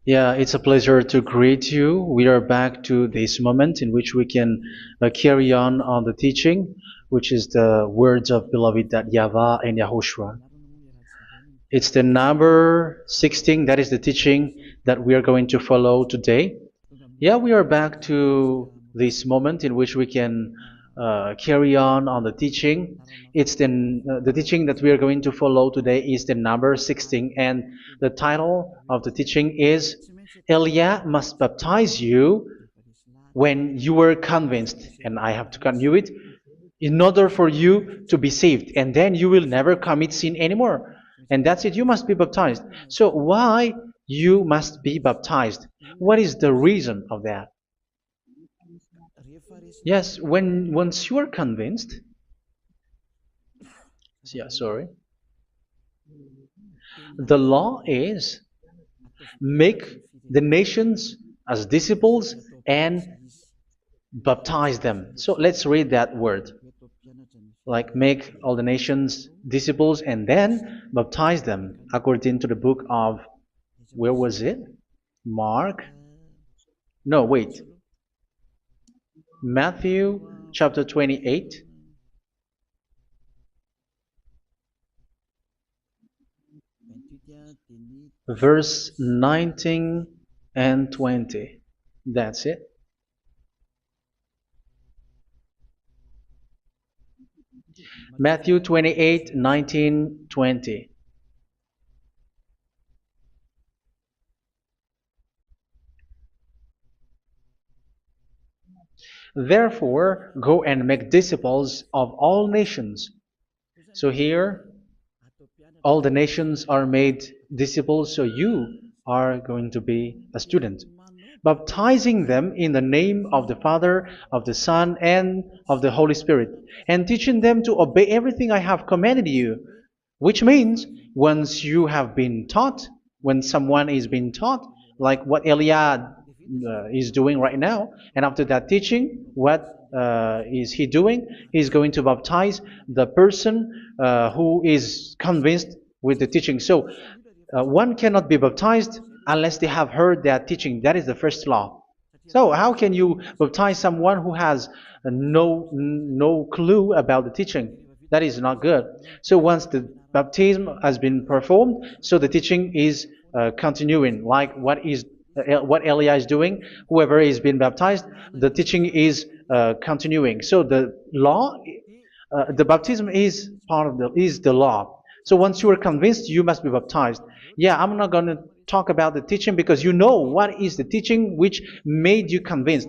Yeah, it's a pleasure to greet you. We are back to this moment in which we can carry on the teaching, which is the words of beloved that YAHVAH and YAHOSHUA. It's the number 16, that is the teaching that we are going to follow today. Yeah, we are back to this moment in which we can carry on the teaching. It's the teaching that we are going to follow today is the number 16, and the title of the teaching is Elia must baptize you when you were convinced, and I have to continue it, in order for you to be saved, and then you will never commit sin anymore. And that's it, you must be baptized. So why you must be baptized? What is the reason of that? Yes, once you are convinced, yeah, sorry, the law is make the nations as disciples and baptize them. So let's read that word. Like make all the nations disciples and then baptize them according to the book of, where was it? Mark? No, wait. Matthew chapter 28. Verse 19 and 20. That's it. Matthew 28, 19, 20. Therefore, go and make disciples of all nations. So here, all the nations are made disciples, so you are going to be a student. Baptizing them in the name of the Father, of the Son, and of the Holy Spirit, and teaching them to obey everything I have commanded you. Which means, once you have been taught, when someone is being taught, like what Elia is doing right now, and after that teaching, what is he doing? He's going to baptize the person who is convinced with the teaching. So one cannot be baptized unless they have heard that teaching. That is the first law. So how can you baptize someone who has no clue about the teaching? That is not good. So once the baptism has been performed, so the teaching is continuing. Like what Elia is doing, whoever is being baptized, the teaching is continuing. So the law, the baptism is part of the law. So once you are convinced, you must be baptized. Yeah, I'm not going to talk about the teaching because you know what is the teaching which made you convinced.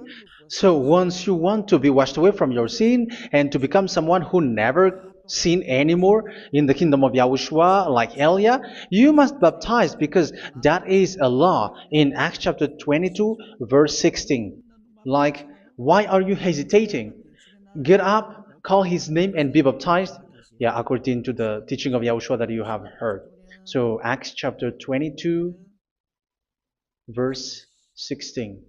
So once you want to be washed away from your sin and to become someone who never sin anymore in the kingdom of YAHOSHUA like Elia, you must baptize because that is a law in Acts chapter 22 verse 16. Like, why are you hesitating? Get up, call his name and be baptized. Yeah, according to the teaching of YAHOSHUA that you have heard. So Acts chapter 22 verse 16.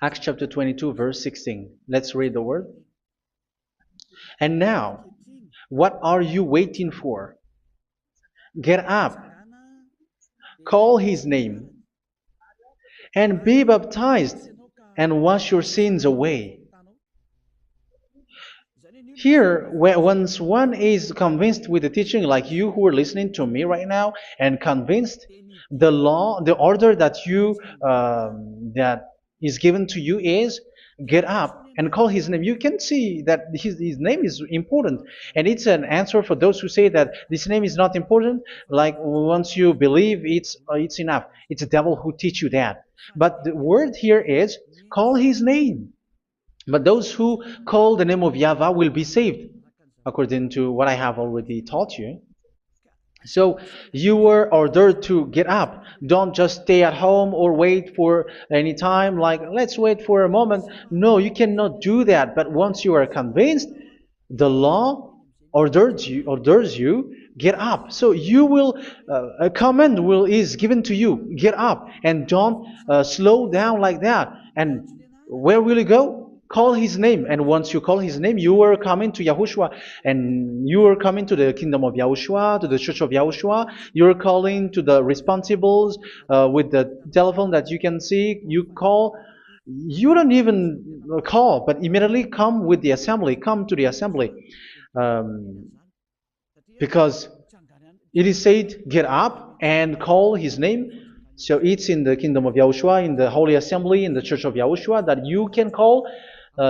Acts chapter 22 verse 16. Let's read the word. And now, what are you waiting for? Get up, call his name, and be baptized, and wash your sins away. Here, once one is convinced with the teaching, like you who are listening to me right now, and convinced, the law, the order that that is given to you is get up and call his name. You can see that his name is important, and it's an answer for those who say that this name is not important. Like once you believe, it's enough. It's the devil who teach you that. But the word here is call his name. But those who call the name of YAHVAH will be saved, according to what I have already taught you. So you were ordered to get up. Don't just stay at home or wait for any time, like let's wait for a moment. No, you cannot do that. But once you are convinced, the law orders you get up. So you will a command is given to you, get up, and don't slow down like that. And where will you go? call his name. And once you call his name, you are coming to Yahushua. And you are coming to the kingdom of Yahushua, to the church of Yahushua. You're calling to the responsibles with the telephone that you can see. You call. You don't even call, but immediately come with the assembly. Come to the assembly. Um, because it is said, get up and call his name. So it's in the kingdom of Yahushua, in the holy assembly, in the church of Yahushua, that you can call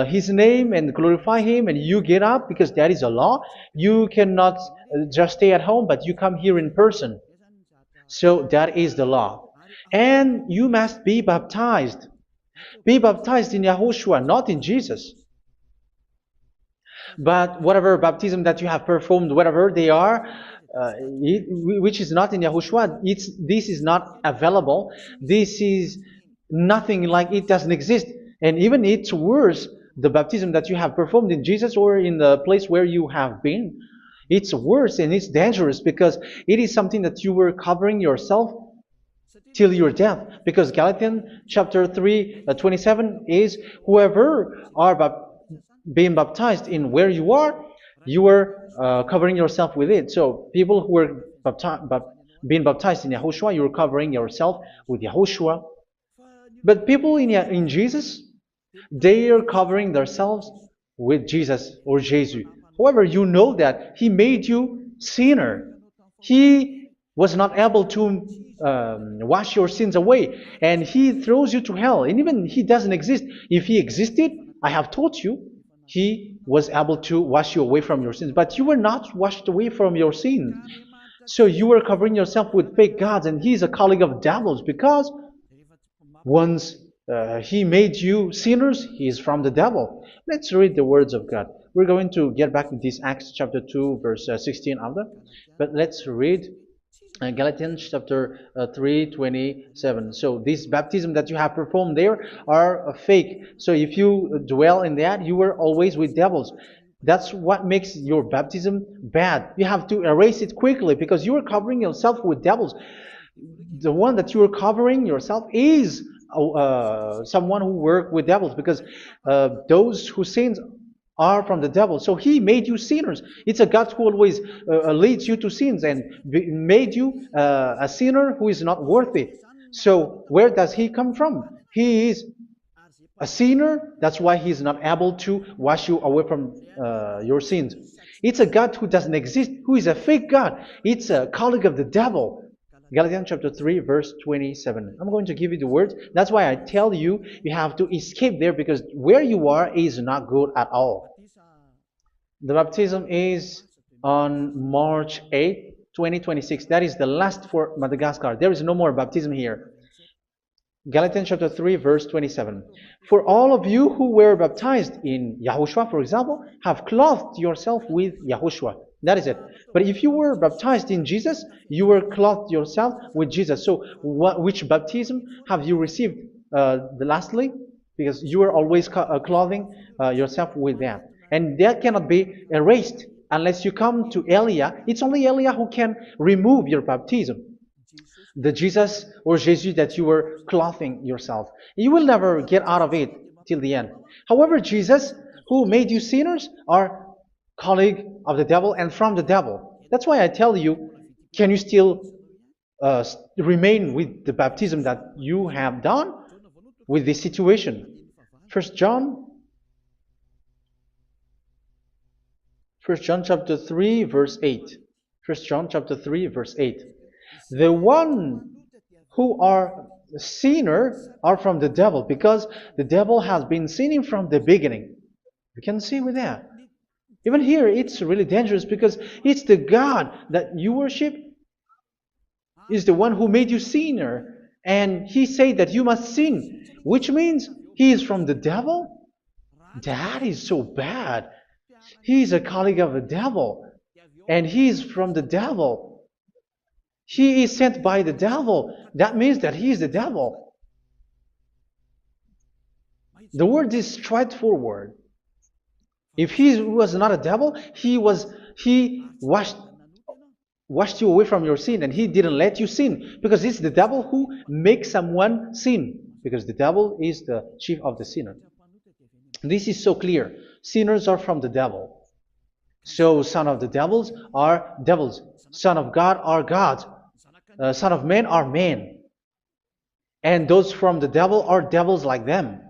his name and glorify him, and you get up because that is a law. You cannot just stay at home, but you come here in person. So that is the law. And you must be baptized. Be baptized in Yahushua, not in Jesus. But whatever baptism that you have performed, whatever they are, which is not in Yahushua, this is not available. This is nothing, like it doesn't exist. And even it's worse, the baptism that you have performed in Jesus or in the place where you have been. It's worse and it's dangerous because it is something that you were covering yourself till your death. Because Galatians chapter 3, 27 is, whoever are being baptized in where you are covering yourself with it. So people who were being baptized in Yahushua, you're covering yourself with Yahushua. But people in Jesus, they are covering themselves with Jesus or Jesus. However, you know that He made you sinner. He was not able to wash your sins away, and He throws you to hell. And even He doesn't exist. If He existed, I have taught you, He was able to wash you away from your sins. But you were not washed away from your sins. So you were covering yourself with fake gods, and He is a colleague of devils, because once He made you sinners, He is from the devil. Let's read the words of God. We're going to get back to this Acts chapter 2, verse 16 after. But let's read Galatians chapter 3, 27. So this baptism that you have performed there are fake. So if you dwell in that, you were always with devils. That's what makes your baptism bad. You have to erase it quickly because you are covering yourself with devils. The one that you are covering yourself is someone who worked with devils, because those who sins are from the devil. So He made you sinners. It's a God who always leads you to sins and made you a sinner who is not worthy. So where does He come from? He is a sinner. That's why He is not able to wash you away from your sins. It's a God who doesn't exist, who is a fake God. It's a colleague of the devil. Galatians chapter 3, verse 27. I'm going to give you the words. That's why I tell you, you have to escape there, because where you are is not good at all. The baptism is on March 8, 2026. That is the last for Madagascar. There is no more baptism here. Galatians chapter 3, verse 27. For all of you who were baptized in Yahushua, for example, have clothed yourself with Yahushua. That is it. But if you were baptized in Jesus, you were clothed yourself with Jesus. So which baptism have you received lastly? Because you are always clothing yourself with that. And that cannot be erased unless you come to Eliah. It's only Eliah who can remove your baptism. The Jesus or Jesus that you were clothing yourself. You will never get out of it till the end. However, Jesus, who made you sinners, are colleague of the devil and from the devil. That's why I tell you, can you still remain with the baptism that you have done with this situation? First John chapter 3, verse 8. First John chapter 3, verse 8. The one who are sinner are from the devil, because the devil has been sinning from the beginning. You can see with that. Even here, it's really dangerous, because it's the God that you worship is the one who made you sinner. And He said that you must sin, which means He is from the devil. That is so bad. He is a colleague of the devil. And He is from the devil. He is sent by the devil. That means that He is the devil. The word is straightforward. If He was not a devil, He washed you away from your sin, and He didn't let you sin, because it's the devil who makes someone sin, because the devil is the chief of the sinner. This is so clear. Sinners are from the devil. So son of the devils are devils. Son of God are gods. Son of men are men. And those from the devil are devils like them.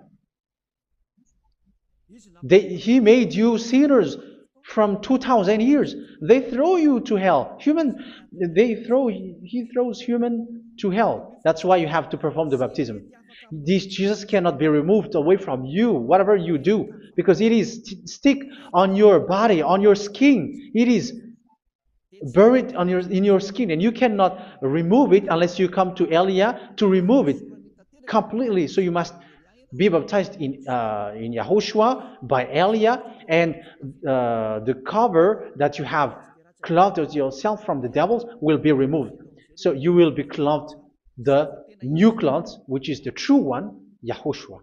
He made you sinners from 2,000 years. They throw you to hell. He throws human to hell. That's why you have to perform the baptism. This Jesus cannot be removed away from you, whatever you do, because it is stick on your body, on your skin. It is buried in your skin, and you cannot remove it unless you come to Elia to remove it completely. So you must be baptized in YAHOSHUA by Elia, and the cover that you have clothed yourself from the devils will be removed. So you will be clothed the new clothes, which is the true one, YAHOSHUA.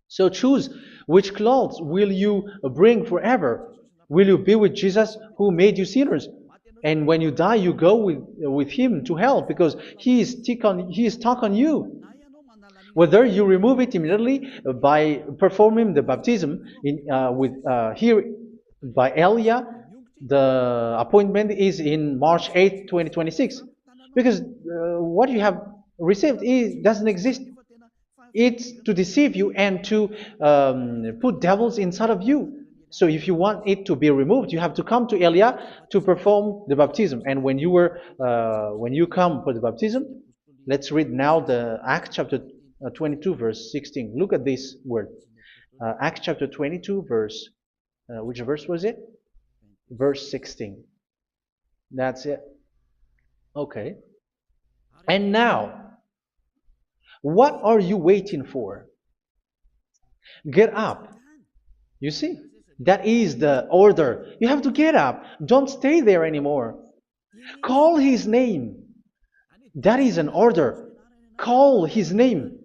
So choose which clothes will you bring forever. Will you be with Jesus who made you sinners? And when you die, you go with him to hell because he is stuck on you. Whether you remove it immediately by performing the baptism here by Elia, the appointment is in March 8, 2026. Because what you have received doesn't exist. It's to deceive you and to put devils inside of you. So if you want it to be removed, you have to come to Elia to perform the baptism. And when you come for the baptism, let's read now the Acts chapter 22 verse 16. Look at this word. Acts chapter 22 verse, which verse was it? Verse 16. That's it. Okay. And now, what are you waiting for? Get up. You see, that is the order. You have to get up. Don't stay there anymore. Call his name. That is an order. Call his name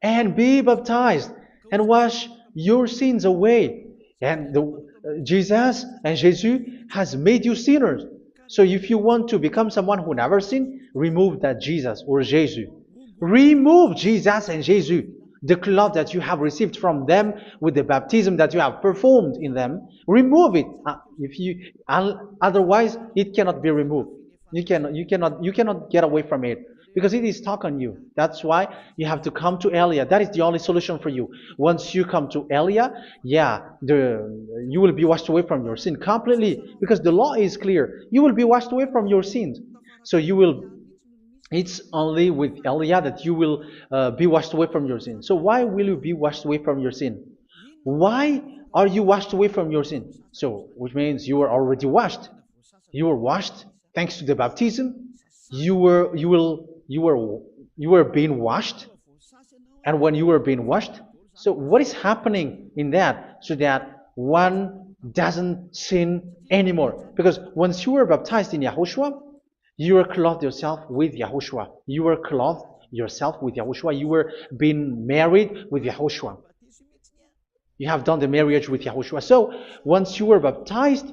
and be baptized and wash your sins away. And Jesus has made you sinners. So if you want to become someone who never sinned, remove that Jesus or Jesus. Remove Jesus and Jesus, the cloth that you have received from them with the baptism that you have performed in them. Remove it. Otherwise, it cannot be removed. You cannot get away from it because it is stuck on you. That's why you have to come to Elia. That is the only solution for you. Once you come to Elia, you will be washed away from your sin completely because the law is clear. You will be washed away from your sins. So it's only with Elia that you will be washed away from your sin. So why will you be washed away from your sin? Why are you washed away from your sin? So, which means you were already washed. You were washed thanks to the baptism. You were being washed, and when you were being washed, so what is happening in that? So that one doesn't sin anymore. Because once you were baptized in YAHOSHUA, you were clothed yourself with YAHOSHUA. You were clothed yourself with YAHOSHUA. You were being married with YAHOSHUA. You have done the marriage with YAHOSHUA. So once you were baptized,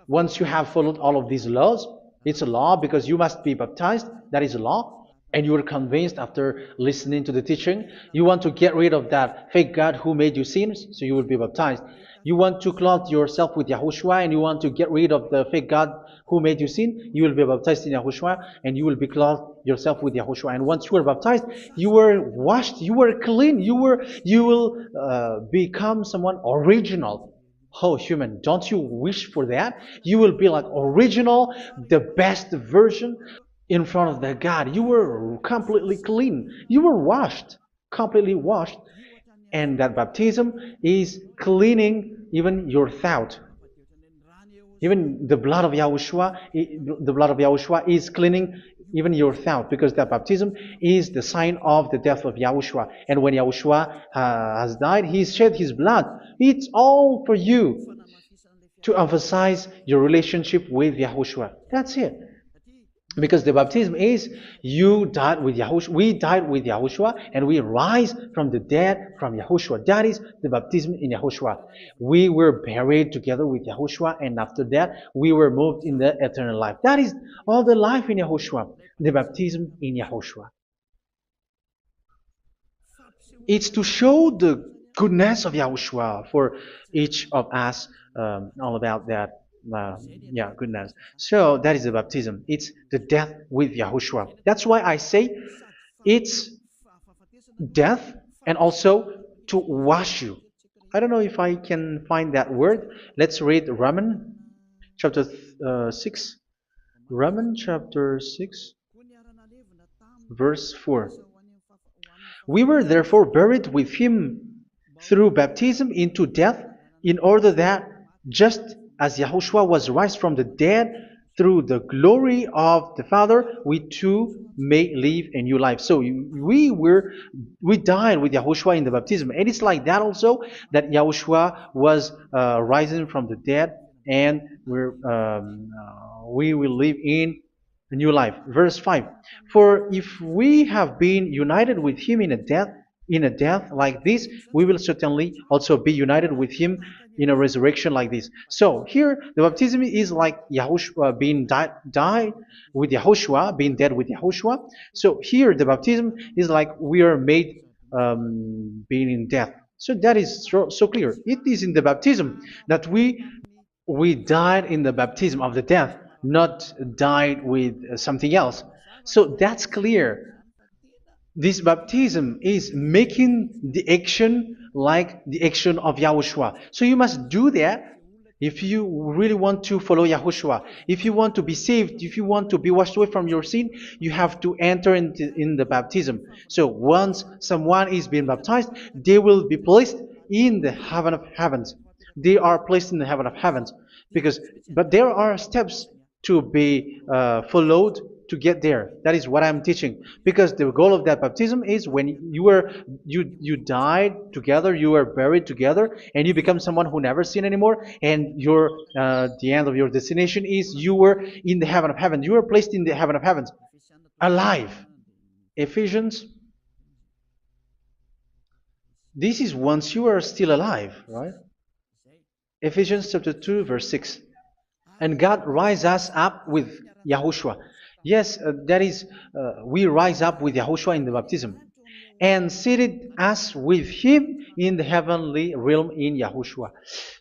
once you have followed all of these laws, it's a law because you must be baptized. That is a law. And you are convinced after listening to the teaching. You want to get rid of that fake God who made you sinners, so you will be baptized. You want to clothe yourself with YAHOSHUA and you want to get rid of the fake God who made you sin, you will be baptized in YAHOSHUA and you will be clothed yourself with YAHOSHUA. And once you are baptized, you were washed, you were clean, you will become someone original. Oh, human, don't you wish for that? You will be like original, the best version in front of the God. You were completely clean. You were washed, completely washed. And that baptism is cleaning even your thought. Even the blood of YAHOSHUA is cleaning even your thought, because that baptism is the sign of the death of YAHOSHUA. And when YAHOSHUA has died, he shed his blood. It's all for you to emphasize your relationship with YAHOSHUA. That's it. Because the baptism is you died with YAHOSHUA, we died with YAHOSHUA, and we rise from the dead from YAHOSHUA. That is the baptism in YAHOSHUA. We were buried together with YAHOSHUA, and after that we were moved in the eternal life. That is all the life in YAHOSHUA, the baptism in YAHOSHUA. It's to show the goodness of Yahushua for each of us, all about that. Uh, yeah, goodness. So that is the baptism. It's the death with Yahushua. That's why I say it's death and also to wash you. I don't know if I can find that word. Let's read Romans chapter 6. Romans chapter 6, verse 4. We were therefore buried with him through baptism into death, in order that, just as Yahushua was raised from the dead through the glory of the Father, we too may live a new life. So we died with Yahushua in the baptism, and it's like that also that Yahushua was rising from the dead, and we will live in a new life. Verse 5. For if we have been united with him in a death like this, we will certainly also be united with him in a resurrection like this. So here the baptism is like Yahushua being died with Yahushua, being dead with Yahushua. So here the baptism is like we are made being in death. So that is so clear. It is in the baptism that we died in the baptism of the death, not died with something else. So that's clear. This baptism is making the action like the action of Yahushua. So you must do that if you really want to follow Yahushua. If you want to be saved, if you want to be washed away from your sin, you have to enter in the baptism. So once someone is being baptized, they will be placed in the heaven of heavens. They are placed in the heaven of heavens because, but there are steps to be followed to get there. That is what I'm teaching. Because the goal of that baptism is when you died together, you were buried together, and you become someone who never sin anymore. And your the end of your destination is you were in the heaven of heaven. You were placed in the heaven of heavens, alive. Ephesians. This is once you are still alive, right? Ephesians chapter 2, verse 6. And God rise us up with Yahushua. Yes, that is, we rise up with Yahushua in the baptism. And seated us with him in the heavenly realm in Yahushua.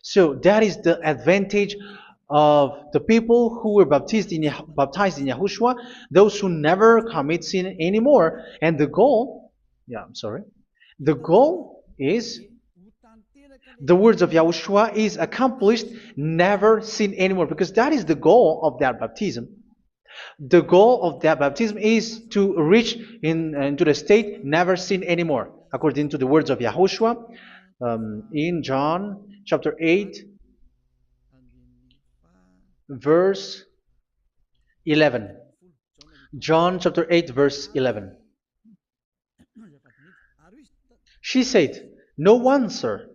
So that is the advantage of the people who were baptized in Yahushua, those who never commit sin anymore. And the goal, yeah, I'm sorry, the goal is the words of Yahushua is accomplished, never sin anymore, because that is the goal of that baptism. The goal of that baptism is to reach into the state never sin anymore, according to the words of Yahushua in John chapter 8, verse 11. John chapter 8, verse 11. She said, "No one, sir."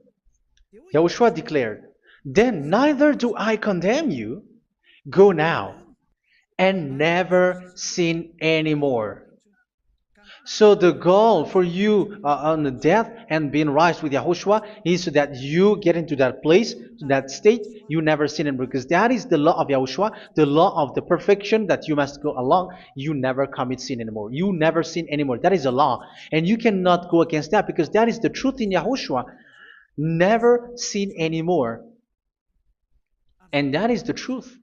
Yahushua declared, "Then neither do I condemn you. Go now and never sin anymore." So the goal for you on the death and being raised with Yahushua is so that you get into that place, to that state, you never sin anymore. Because that is the law of Yahushua, the law of the perfection that you must go along. You never commit sin anymore. You never sin anymore. That is a law. And you cannot go against that because that is the truth in Yahushua. Never sin anymore. And that is the truth.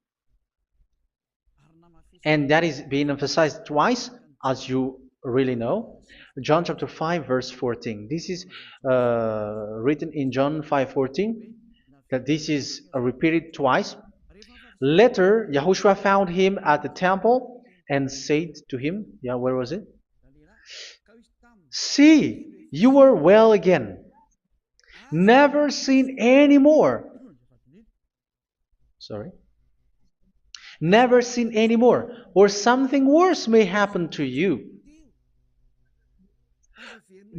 And that is being emphasized twice, as you really know. John chapter 5, verse 14. This is written in John 5:14, that this is repeated twice. Later, Yahushua found him at the temple and said to him, yeah, where was it? "See, you are well again. Never sin anymore." Sorry. "Never sin anymore, or something worse may happen to you."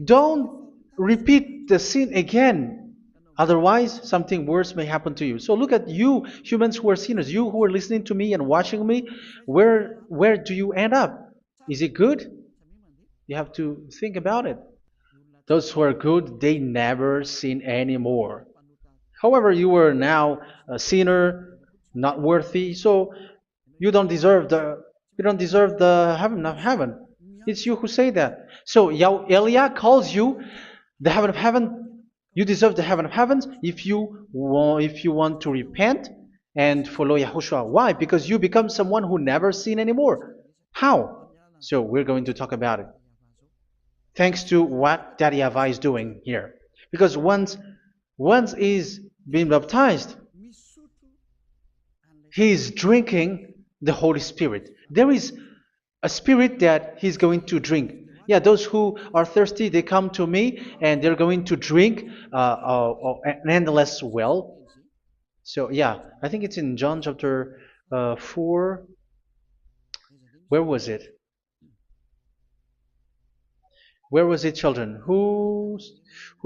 Don't repeat the sin again. Otherwise, something worse may happen to you. So look at you, humans who are sinners, you who are listening to me and watching me. Where do you end up? Is it good? You have to think about it. Those who are good, they never sin anymore. However, you are now a sinner, not worthy, so you don't deserve the heaven of heaven. It's you who say that. So Eliah calls you the heaven of heaven. You deserve the heaven of heavens if you want to repent and follow Yahushua. Why? Because you become someone who never sin anymore. How? So we're going to talk about it. Thanks to what Daddy YAHVAH is doing here. Because once is being baptized, he is drinking the Holy Spirit. There is a spirit that he's going to drink. Yeah, those who are thirsty, they come to me and they're going to drink an endless well. So yeah, I think it's in John chapter 4. Where was it? Where was it, children? Who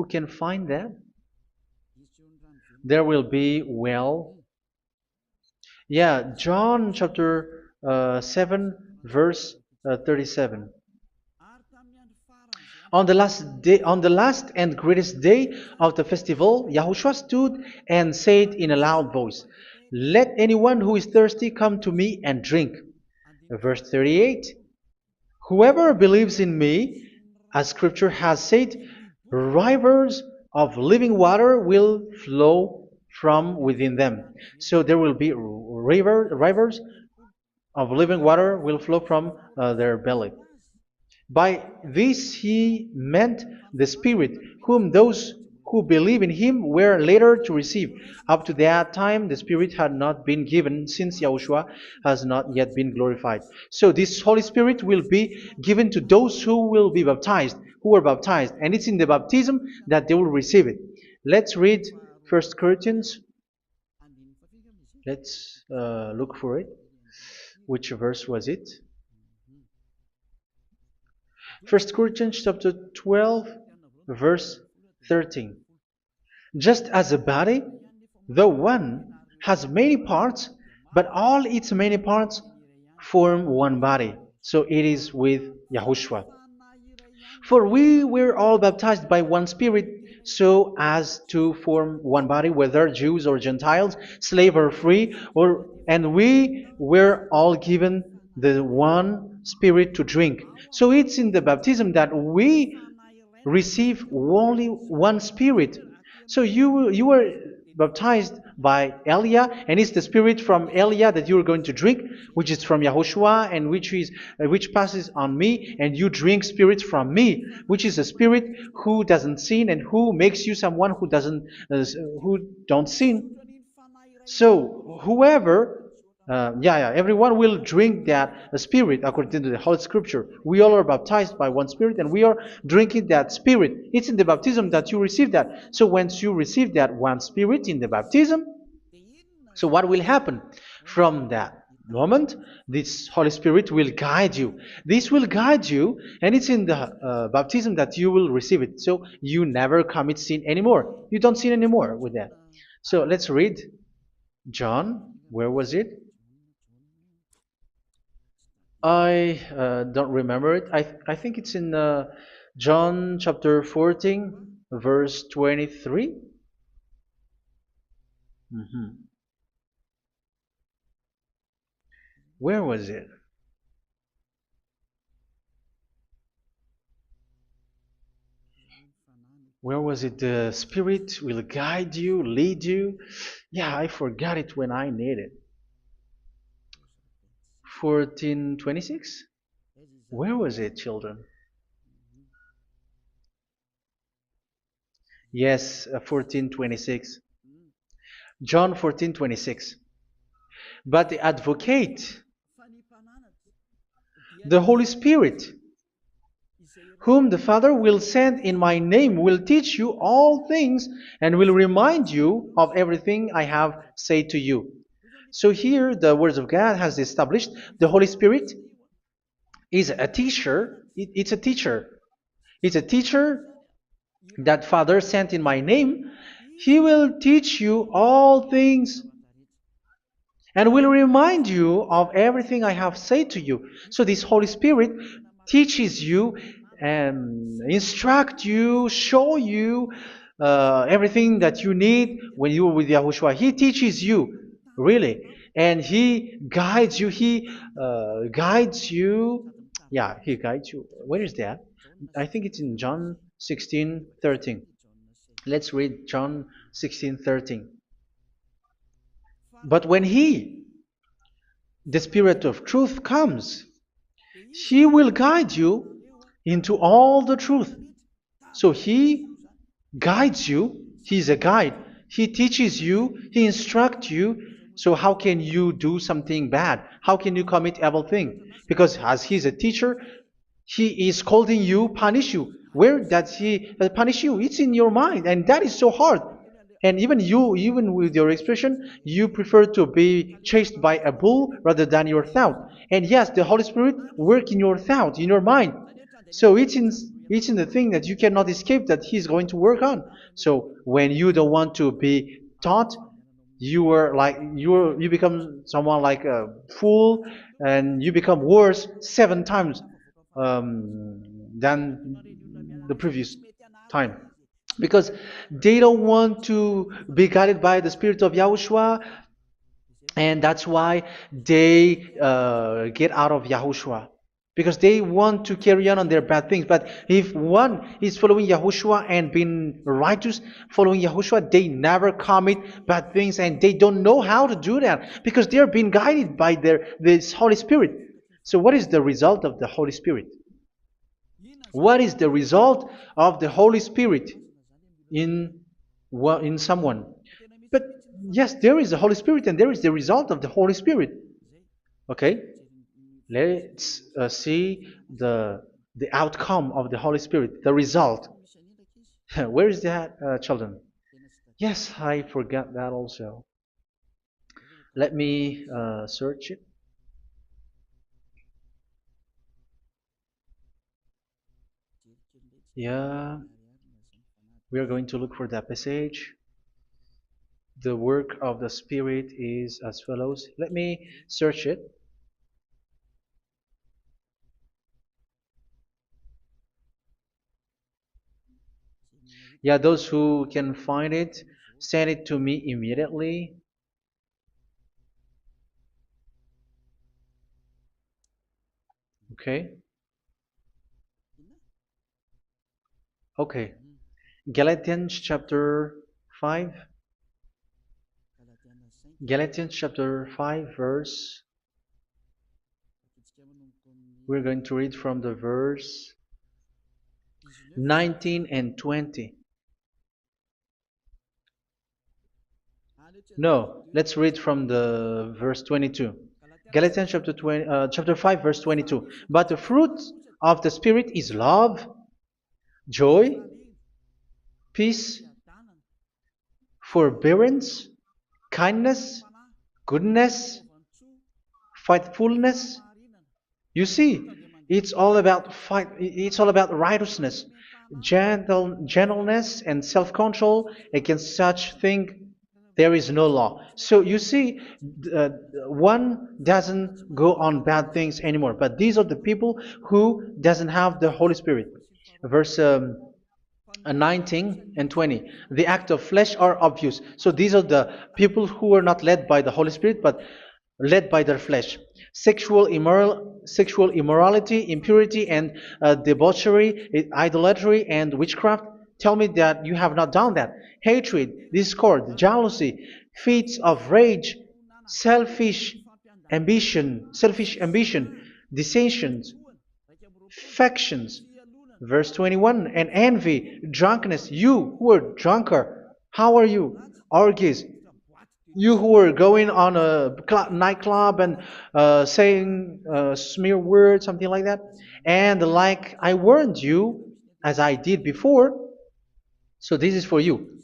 can find that? There will be well. Yeah, John chapter 7, verse 37. On the last and greatest day of the festival, Yahushua stood and said in a loud voice, "Let anyone who is thirsty come to me and drink." Verse 38, "Whoever believes in me, as Scripture has said, rivers of living water will flow from within them." So there will be rivers of living water will flow from their belly. By this he meant the Spirit, whom those who believe in him were later to receive. Up to that time, the Spirit had not been given, since Yahushua has not yet been glorified. So this Holy Spirit will be given to those who will be baptized, who are baptized, and it's in the baptism that they will receive it. Let's read 1 Corinthians. Let's look for it. Which verse was it? 1 Corinthians chapter 12, verse 13. Just as a body, though one, has many parts, but all its many parts form one body. So it is with Yahushua. For we were all baptized by one Spirit, so as to form one body, whether Jews or Gentiles, slave or free, and we were all given the one Spirit to drink. So it's in the baptism that we receive only one Spirit. So you were baptized by Elia, and it's the Spirit from Elia that you are going to drink, which is from Yahushua, and which passes on me, and you drink Spirit from me, which is a Spirit who doesn't sin and who makes you someone who don't sin. So whoever everyone will drink that Spirit according to the Holy Scripture. We all are baptized by one Spirit, and we are drinking that Spirit. It's in the baptism that you receive that. So once you receive that one Spirit in the baptism, so what will happen? From that moment, this Holy Spirit will guide you. This will guide you, and it's in the baptism that you will receive it. So you never commit sin anymore. You don't sin anymore with that. So let's read John. Where was it? I don't remember it. I think it's in John chapter 14, verse 23. Mhm. Where was it? Where was it? The Spirit will guide you, lead you. Yeah, I forgot it when I need it. 14:26? Where was it, children? Yes, 14:26. John 14:26. But the advocate, the Holy Spirit, whom the Father will send in my name, will teach you all things and will remind you of everything I have said to you. So here the words of God has established the Holy Spirit is a teacher. It's a teacher. It's a teacher that Father sent in my name. He will teach you all things and will remind you of everything I have said to you. So this Holy Spirit teaches you and instruct you, show you everything that you need when you are with Yahushua. He teaches you, really, and He guides you. He guides you. Yeah, He guides you. Where is that? I think it's in John 16:13. Let's read John 16:13. But when He, the Spirit of truth, comes, He will guide you into all the truth. So He guides you. He's a guide. He teaches you. He instructs you. So how can you do something bad? How can you commit evil thing? Because as He's a teacher, He is scolding you, punish you. Where does He punish you? It's in your mind, and that is so hard. And even you, even with your expression, you prefer to be chased by a bull rather than your thought. And yes, the Holy Spirit work in your thought, in your mind. So it's in the thing that you cannot escape that He's going to work on. So when you don't want to be taught, you become someone like a fool, and you become worse 7 times than the previous time, because they don't want to be guided by the Spirit of Yahushua, and that's why they get out of Yahushua, because they want to carry on their bad things. But if one is following Yahushua and being righteous, following Yahushua, they never commit bad things, and they don't know how to do that because they are being guided by this Holy Spirit. So what is the result of the Holy Spirit? What is the result of the Holy Spirit in in someone? But yes, there is the Holy Spirit, and there is the result of the Holy Spirit. Okay, let's see the outcome of the Holy Spirit, the result. Where is that, children? Yes, I forgot that also. Let me search it. Yeah, we are going to look for that passage. The work of the Spirit is as follows. Let me search it. Yeah, those who can find it, send it to me immediately. Okay. Okay. Galatians chapter 5. Galatians chapter 5, verse. We're going to read from the verse 19 and 20. No, let's read from the verse 22. Galatians chapter 5, verse 22. But the fruit of the Spirit is love, joy, peace, forbearance, kindness, goodness, faithfulness. You see, it's all about fight. It's all about righteousness, gentleness, and self-control. Against such thing, there is no law. So you see, uh, one doesn't go on bad things anymore. But these are the people who doesn't have the Holy Spirit. Verse 19 and 20. The act of flesh are obvious. So these are the people who are not led by the Holy Spirit, but led by their flesh. Sexual immorality, impurity, and debauchery, idolatry, and witchcraft. Tell me that you have not done that. Hatred, discord, jealousy, fits of rage, selfish ambition, dissensions, factions. Verse 21, and envy, drunkenness. You who are drunkard, how are you? Orgies. You who are going on a nightclub and saying smear words, something like that. And like I warned you, as I did before, so this is for you,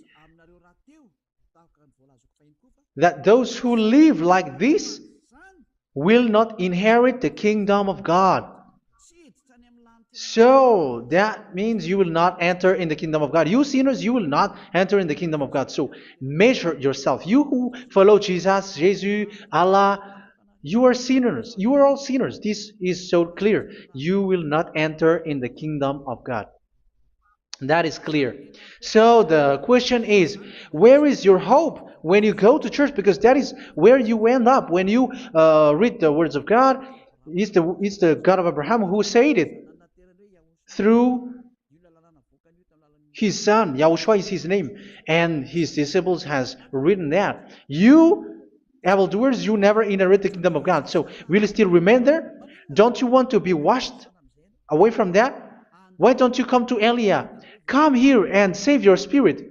that those who live like this will not inherit the kingdom of God. So that means you will not enter in the kingdom of God. You sinners, you will not enter in the kingdom of God. So measure yourself. You who follow Jesus, Allah, you are sinners. You are all sinners. This is so clear. You will not enter in the kingdom of God. That is clear. So the question is, where is your hope when you go to church? Because that is where you end up when you read the words of God. It's the God of Abraham who said it through His son, Yahushua is his name, and his disciples has written that. You, evildoers, you never inherit the kingdom of God. So will you still remain there? Don't you want to be washed away from that? Why don't you come to Elia? Come here and save your spirit.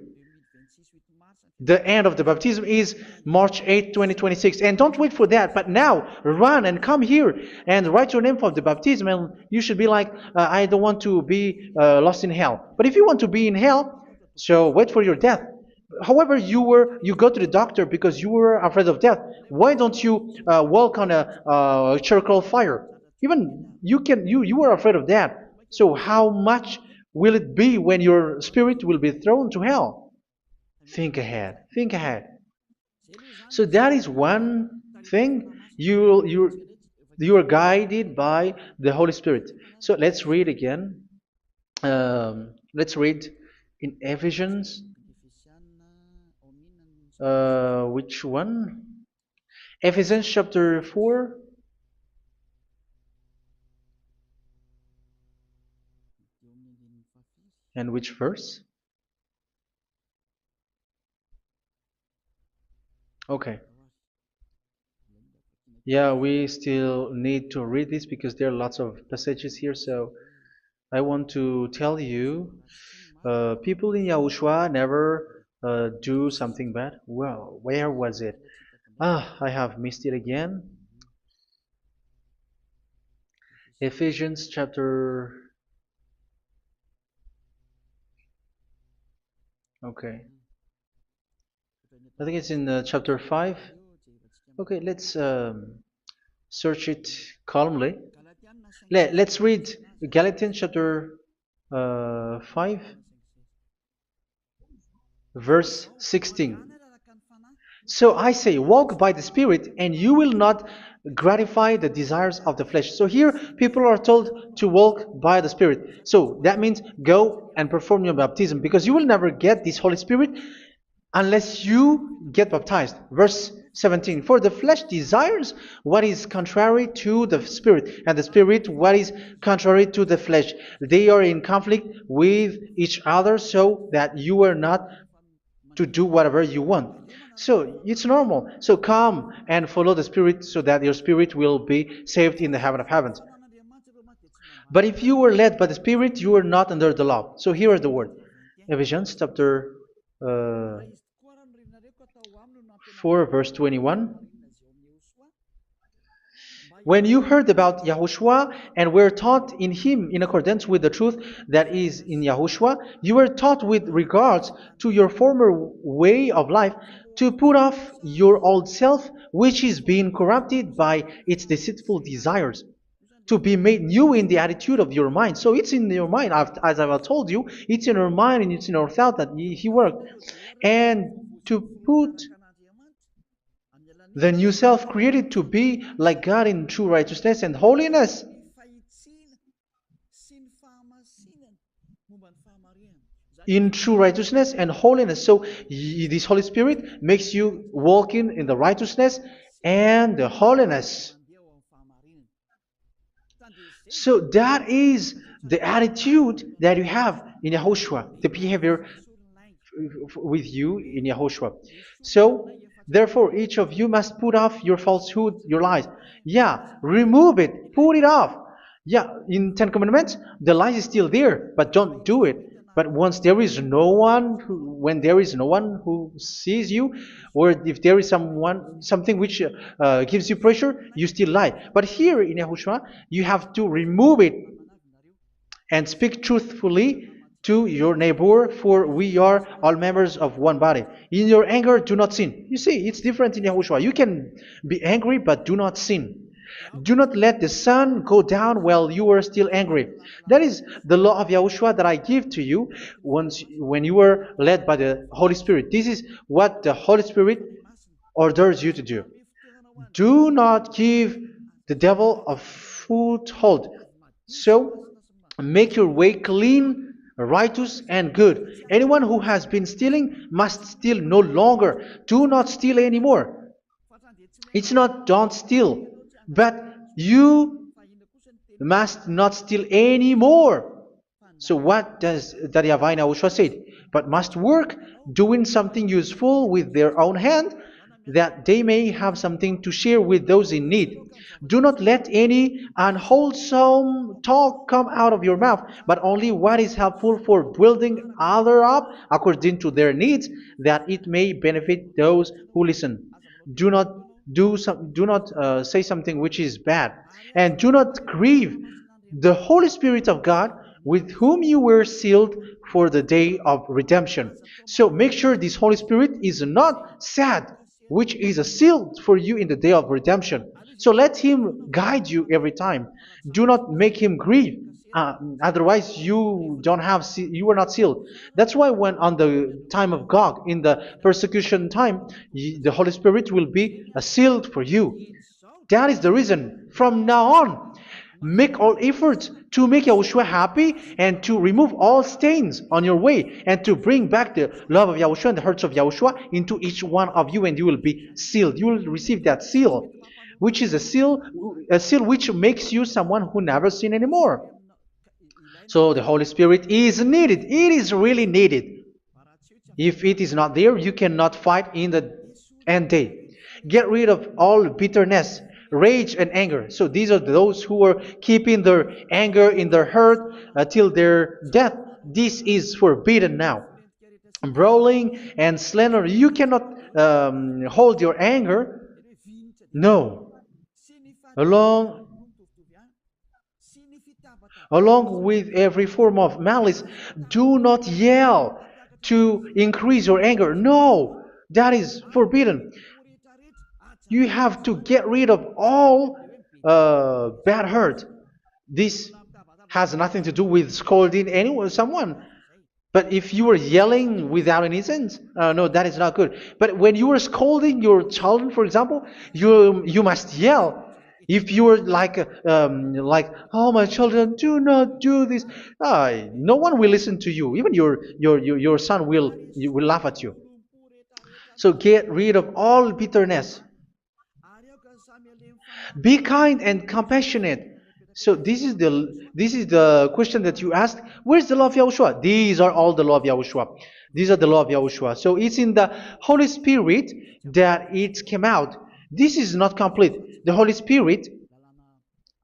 The end of the baptism is March 8th, 2026. And don't wait for that, but now run and come here and write your name for the baptism. And you should be like, I don't want to be lost in hell. But if you want to be in hell, so wait for your death. However, you go to the doctor because you were afraid of death. Why don't you walk on a charcoal fire? Even you were afraid of that. So how much will it be when your spirit will be thrown to hell? Think ahead. Think ahead. So that is one thing. You are guided by the Holy Spirit. So let's read again. Let's read in Ephesians. Which one? Ephesians chapter 4. And which verse? Okay. Yeah, we still need to read this because there are lots of passages here. So I want to tell you, people in Yahushua never do something bad. Well, where was it? I have missed it again. Ephesians chapter. Okay. I think it's in chapter 5. Okay, let's search it calmly. Let's read Galatians chapter 5, verse 16. So I say, walk by the Spirit, and you will not gratify the desires of the flesh. So here, people are told to walk by the Spirit. So that means go and perform your baptism, because you will never get this Holy Spirit unless you get baptized. Verse 17. For the flesh desires what is contrary to the Spirit, and the Spirit what is contrary to the flesh. They are in conflict with each other, so that you are not to do whatever you want. So it's normal. So come and follow the Spirit so that your spirit will be saved in the heaven of heavens. But if you were led by the Spirit, you are not under the law. So here is the word. Ephesians chapter 4, verse 21. When you heard about Yahushua and were taught in him in accordance with the truth that is in Yahushua, you were taught with regards to your former way of life to put off your old self, which is being corrupted by its deceitful desires, to be made new in the attitude of your mind. So it's in your mind, as I've told you, it's in our mind and it's in our thought that he worked. And to put the new self created to be like God in true righteousness and holiness. In true righteousness and holiness. So this Holy Spirit makes you walk in the righteousness and the holiness. So that is the attitude that you have in Yahushua, the behavior with you in Yahushua. So therefore, each of you must put off your falsehood, your lies. Yeah, remove it, put it off. Yeah, in Ten Commandments, the lie is still there, but don't do it. But once there is no one, when there is no one who sees you, or if there is something which gives you pressure, you still lie. But here in Yahushua, you have to remove it and speak truthfully to your neighbor, for we are all members of one body. In your anger, do not sin. You see, it's different in Yahushua. You can be angry, but do not sin. Do not let the sun go down while you are still angry. That is the law of Yahushua that I give to you when you were led by the Holy Spirit. This is what the Holy Spirit orders you to do. Do not give the devil a foothold. So, make your way clean, righteous, and good. Anyone who has been stealing must steal no longer. Do not steal anymore. It's not don't steal, but you must not steal anymore. So what does the YAHVAH in YAHOSHUA say? But must work doing something useful with their own hand, that they may have something to share with those in need. Do not let any unwholesome talk come out of your mouth, but only what is helpful for building other up according to their needs, that it may benefit those who listen. Do not do not say something which is bad, and do not grieve the Holy Spirit of God, with whom you were sealed for the day of redemption. So make sure this Holy Spirit is not sad, which is a seal for you in the day of redemption. So let Him guide you every time. Do not make Him grieve. Otherwise, you are not sealed. That's why when on the time of God, in the persecution time, the Holy Spirit will be a sealed for you. That is the reason. From now on, make all efforts to make Yahushua happy and to remove all stains on your way and to bring back the love of Yahushua and the hearts of Yahushua into each one of you, and you will be sealed. You will receive that seal, which is a seal which makes you someone who never sin anymore. So the Holy Spirit is needed. It is really needed. If it is not there, you cannot fight in the end day. Get rid of all bitterness, rage, and anger. So these are those who are keeping their anger in their heart till their death. This is forbidden now. Brawling and slander. You cannot hold your anger. No. Along Along with every form of malice, do not yell to increase your anger. No, that is forbidden. You have to get rid of all bad hurt. This has nothing to do with scolding anyone, someone. But if you are yelling without any sense, no, that is not good. But when you are scolding your children, for example, you must yell. If you are like, oh my children, do not do this, no one will listen to you. Even your son will laugh at you. So get rid of all bitterness. Be kind and compassionate. So this is the question that you asked. Where's the law of Yahushua? These are all the law of Yahushua. These are the law of Yahushua. So it's in the Holy Spirit that it came out. This is not complete. The Holy Spirit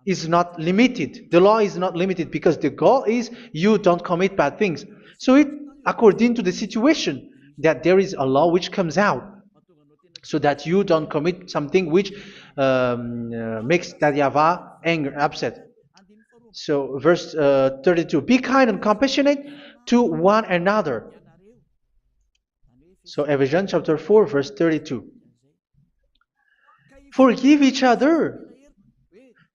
is not limited. The law is not limited because the goal is you don't commit bad things. So it according to the situation that there is a law which comes out, so that you don't commit something which makes that YAHVAH angry, upset. So verse 32, be kind and compassionate to one another. So Ephesians chapter 4 verse 32. Forgive each other.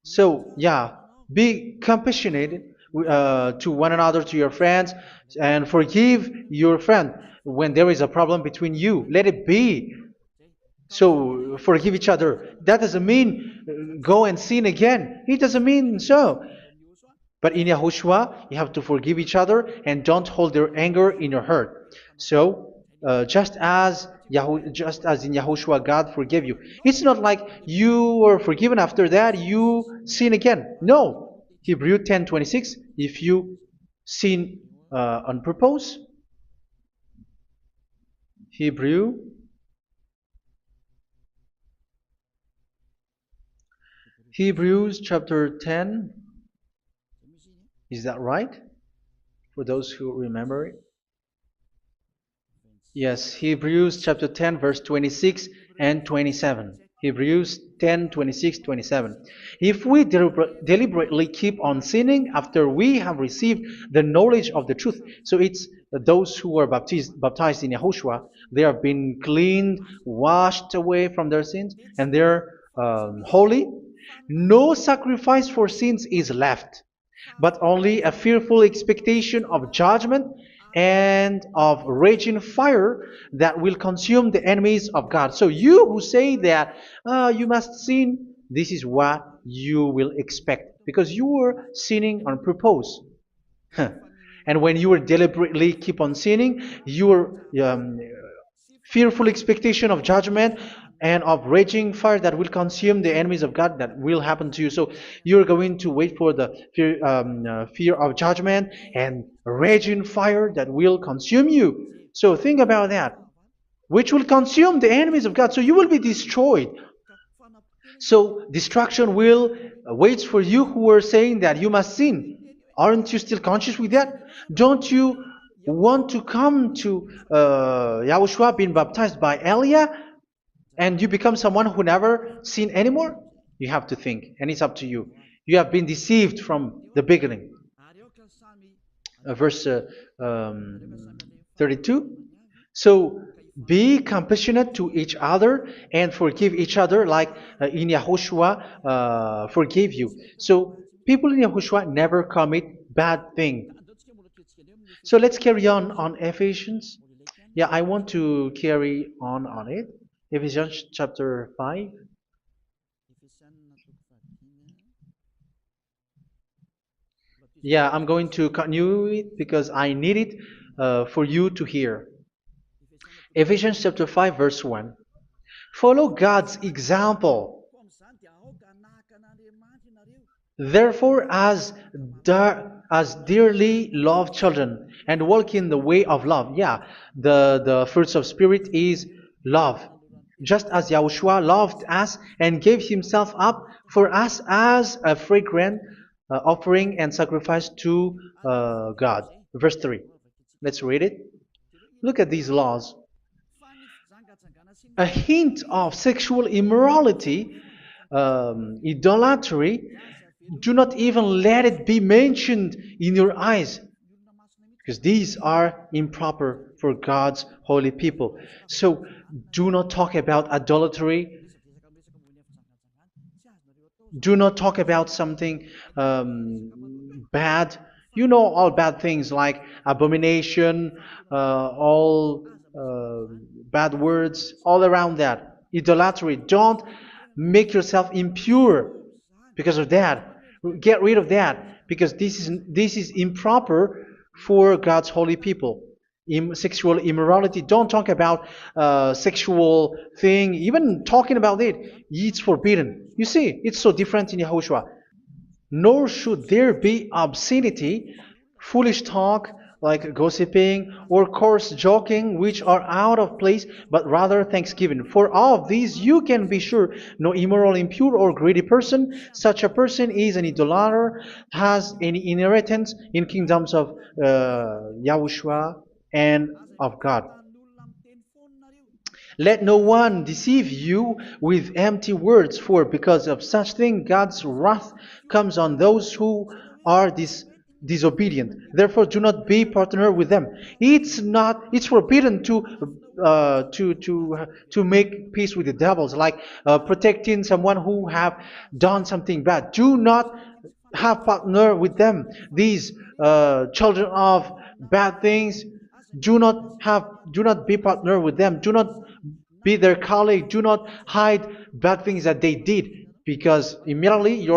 So yeah, be compassionate to one another, to your friends, and forgive your friend when there is a problem between you. Let it be. So forgive each other. That doesn't mean go and sin again. It doesn't mean so. But in Yahushua, you have to forgive each other and don't hold their anger in your heart. So just as in Yahushua, God forgave you. It's not like you were forgiven after that you sin again. No. Hebrew 10:26. If you sin on purpose, Hebrews chapter 10. Is that right? For those who remember it? Yes, Hebrews chapter 10 verse 26 and 27. Hebrews 10, 26, 27. If we deliberately keep on sinning after we have received the knowledge of the truth, so it's those who are baptized in Yahushua, they have been cleaned, washed away from their sins, and they're holy. No sacrifice for sins is left, but only a fearful expectation of judgment and of raging fire that will consume the enemies of God. So you who say that you must sin, this is what you will expect, because you were sinning on purpose. And when you were deliberately keep on sinning, your fearful expectation of judgment and of raging fire that will consume the enemies of God that will happen to you. So you're going to wait for the fear of judgment and raging fire that will consume you. So think about that, which will consume the enemies of God. So you will be destroyed. So destruction will wait for you who are saying that you must sin. Aren't you still conscious with that? Don't you want to come to Yahushua being baptized by Elia and you become someone who never sin anymore? You have to think, and it's up to you. You have been deceived from the beginning. Verse 32. So be compassionate to each other and forgive each other like in Yahushua forgave you. So people in Yahushua never commit bad thing. So let's carry on Ephesians. Yeah, I want to carry on it. Ephesians chapter 5. Yeah, I'm going to continue it because I need it for you to hear. Ephesians chapter 5 verse 1. Follow God's example. Therefore, as dearly loved children, and walk in the way of love. Yeah, the fruits of spirit is love. Just as Yahushua loved us and gave himself up for us as a fragrant offering and sacrifice to God. Verse 3. Let's read it. Look at these laws. A hint of sexual immorality, idolatry, do not even let it be mentioned in your eyes, because these are improper for God's holy people. So do not talk about idolatry. Do not talk about something bad. You know all bad things like abomination, all bad words, all around that. Idolatry. Don't make yourself impure because of that. Get rid of that because this is improper for God's holy people. Sexual immorality. Don't talk about sexual thing. Even talking about it, it's forbidden. You see, it's so different in Yahushua. Nor should there be obscenity, foolish talk like gossiping or coarse joking, which are out of place, but rather thanksgiving. For of these you can be sure: no immoral, impure, or greedy person, such a person is an idolater, has any inheritance in kingdoms of Yahushua and of God. Let no one deceive you with empty words, for because of such thing God's wrath comes on those who are disobedient. Therefore, do not be partner with them. It's forbidden to make peace with the devils, like protecting someone who have done something bad. Do not have partner with them. These children of bad things, do not be partner with them. Do not be their colleague. Do not hide bad things that they did, because immediately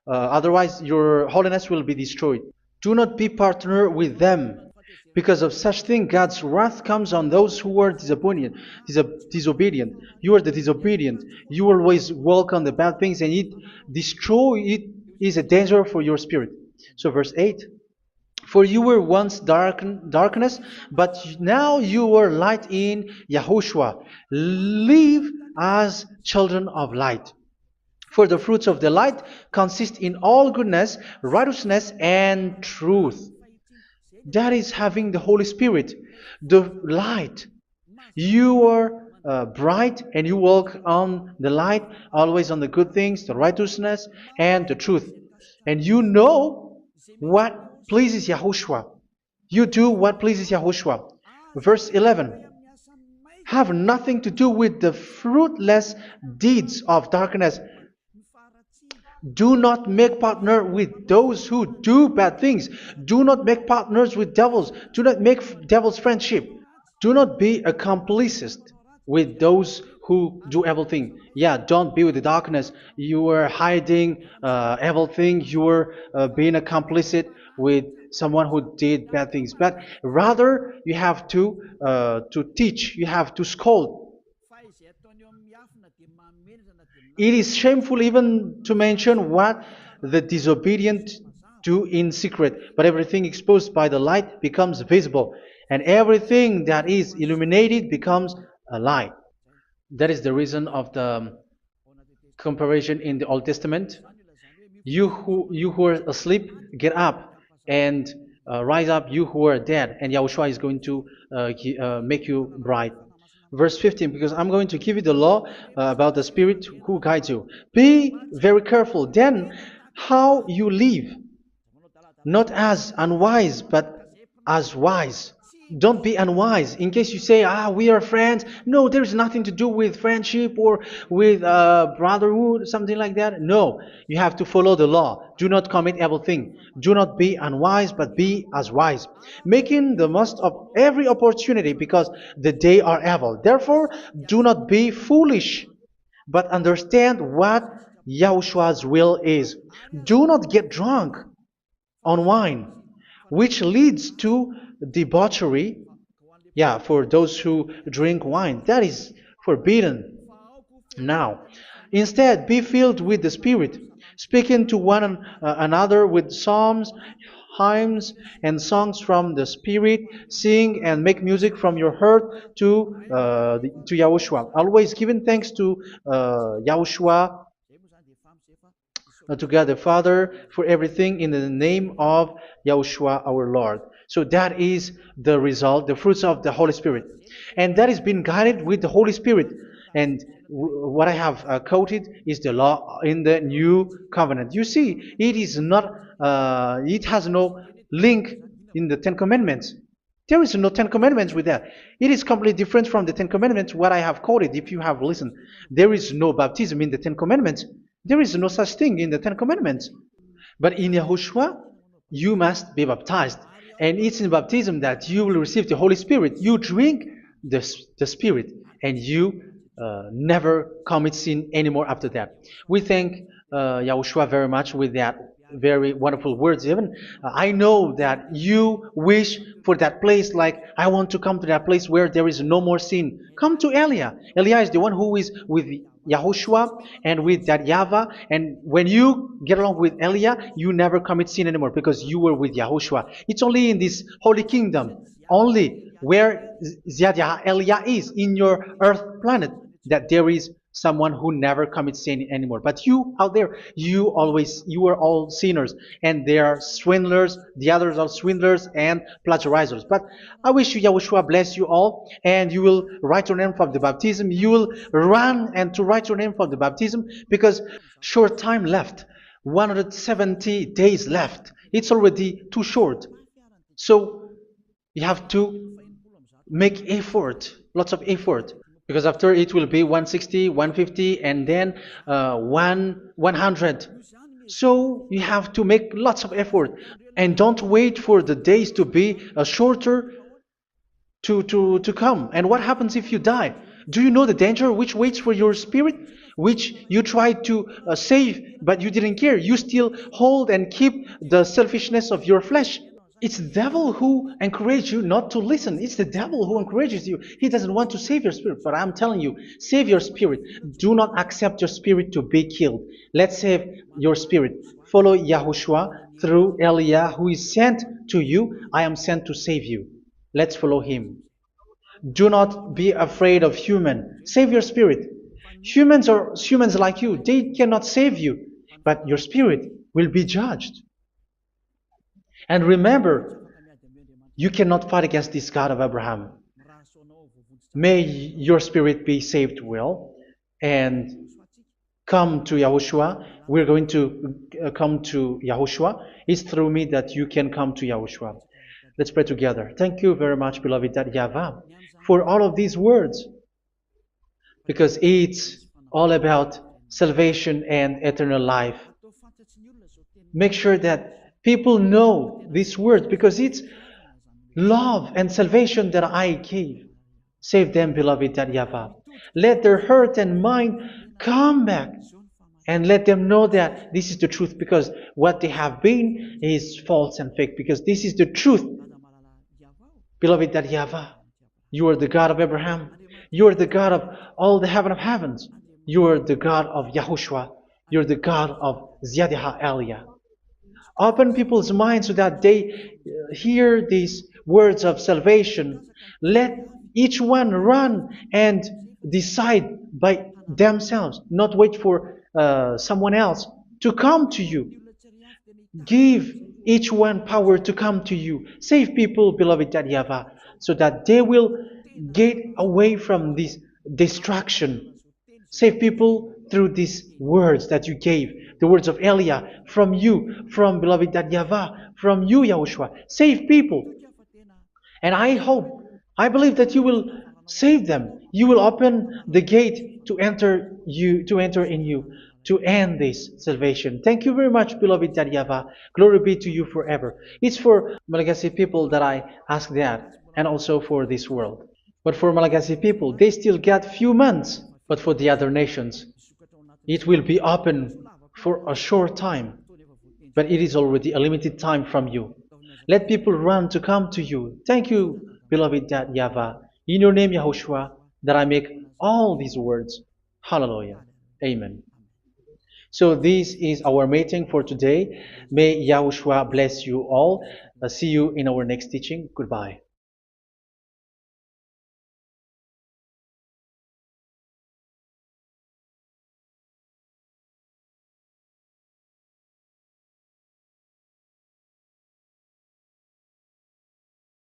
otherwise your holiness will be destroyed. Do not be partner with them. Because of such thing, God's wrath comes on those who are disobedient. You are the disobedient. You always walk on the bad things, and it is a danger for your spirit. So verse 8. For you were once darkness, but now you are light in Yahushua. Live as children of light. For the fruits of the light consist in all goodness, righteousness, and truth. That is having the Holy Spirit, the light. You are bright and you walk on the light, always on the good things, the righteousness, and the truth. And you know what pleases Yahushua. You do what pleases Yahushua. Verse 11. Have nothing to do with the fruitless deeds of darkness. Do not make partner with those who do bad things. Do not make partners with devils. Do not make devil's friendship. Do not be accomplices with those who do evil thing. Yeah, don't be with the darkness. You are hiding evil thing. You are being a complicit with someone who did bad things. But rather, you have to teach. You have to scold. It is shameful even to mention what the disobedient do in secret, but everything exposed by the light becomes visible, and everything that is illuminated becomes a light. That is the reason of the comparison in the Old Testament. You who are asleep, get up and rise up, you who are dead, and Yahushua is going to make you bright. Verse 15, because I'm going to give you the law about the Spirit who guides you. Be very careful then how you live, not as unwise, but as wise. Don't be unwise. In case you say, we are friends. No, there's nothing to do with friendship or with brotherhood, something like that. No, you have to follow the law. Do not commit evil thing. Do not be unwise, but be as wise, making the most of every opportunity because the day are evil. Therefore, do not be foolish, but understand what Yahushua's will is. Do not get drunk on wine, which leads to debauchery. Yeah, for those who drink wine, that is forbidden now. Instead, be filled with the Spirit, speaking to one another with psalms, hymns, and songs from the Spirit. Sing and make music from your heart to Yahushua. Always giving thanks to Yahushua, to God the Father, for everything in the name of Yahushua our Lord. So that is the result, the fruits of the Holy Spirit. And that is being guided with the Holy Spirit. And what I have quoted is the law in the new covenant. You see, it is not, it has no link in the Ten Commandments. There is no Ten Commandments with that. It is completely different from the Ten Commandments, what I have quoted, if you have listened. There is no baptism in the Ten Commandments. There is no such thing in the Ten Commandments. But in Yahushua, you must be baptized. And it's in baptism that you will receive the Holy Spirit. You drink the Spirit, and you never commit sin anymore after that. We thank Yahushua very much with that very wonderful words. Even I know that you wish for that place, like I want to come to that place where there is no more sin. Come to Elia. Elia is the one who is with Yahushua and with that YAHVAH, and when you get along with Elia, you never commit sin anymore because you were with Yahushua. It's only in this holy kingdom, only where Ziad Elia is, in your earth planet, that there is someone who never commits sin anymore. But you out there, you are all sinners, and they are swindlers. The others are swindlers and plagiarizers. But I wish you, Yahushua, bless you all, and you will write your name for the baptism. You will run and to write your name for the baptism, because short time left, 170 days left. It's already too short. So you have to make effort, lots of effort, because after it will be 160, 150, and then 100. So you have to make lots of effort, and don't wait for the days to be shorter to come. And what happens if you die? Do you know the danger which waits for your spirit, which you tried to save, but you didn't care? You still hold and keep the selfishness of your flesh. It's the devil who encourages you not to listen. It's the devil who encourages you. He doesn't want to save your spirit. But I'm telling you, save your spirit. Do not accept your spirit to be killed. Let's save your spirit. Follow Yahushua through Elia, who is sent to you. I am sent to save you. Let's follow him. Do not be afraid of human. Save your spirit. Humans are humans like you. They cannot save you. But your spirit will be judged. And remember, you cannot fight against this God of Abraham. May your spirit be saved well and come to Yahushua. We're going to come to Yahushua. It's through me that you can come to Yahushua. Let's pray together. Thank you very much, beloved YAHVAH, for all of these words, because it's all about salvation and eternal life. Make sure that people know these words, because it's love and salvation that I gave. Save them, beloved YAHVAH. Let their heart and mind come back, and let them know that this is the truth, because what they have been is false and fake, because this is the truth. Beloved YAHVAH, you are the God of Abraham. You are the God of all the heaven of heavens. You are the God of YAHOSHUA. You're the God of Ziyadiha Aliyah. Open people's minds so that they hear these words of salvation. Let each one run and decide by themselves, not wait for someone else to come to you. Give each one power to come to you. Save people, beloved YAHVAH, so that they will get away from this destruction. Save people through these words that you gave, the words of Elia, from you, from beloved YAHVAH, from you, Yahushua. Save people. And I hope, I believe that you will save them. You will open the gate to enter in you, to end this salvation. Thank you very much, beloved YAHVAH. Glory be to you forever. It's for Malagasy people that I ask that, and also for this world. But for Malagasy people, they still got few months. But for the other nations, it will be open for a short time. But it is already a limited time from you. Let people run to come to you. Thank you, beloved YAHVAH. In your name, Yahushua, that I make all these words. Hallelujah. Amen. So this is our meeting for today. May Yahushua bless you all. See you in our next teaching. Goodbye.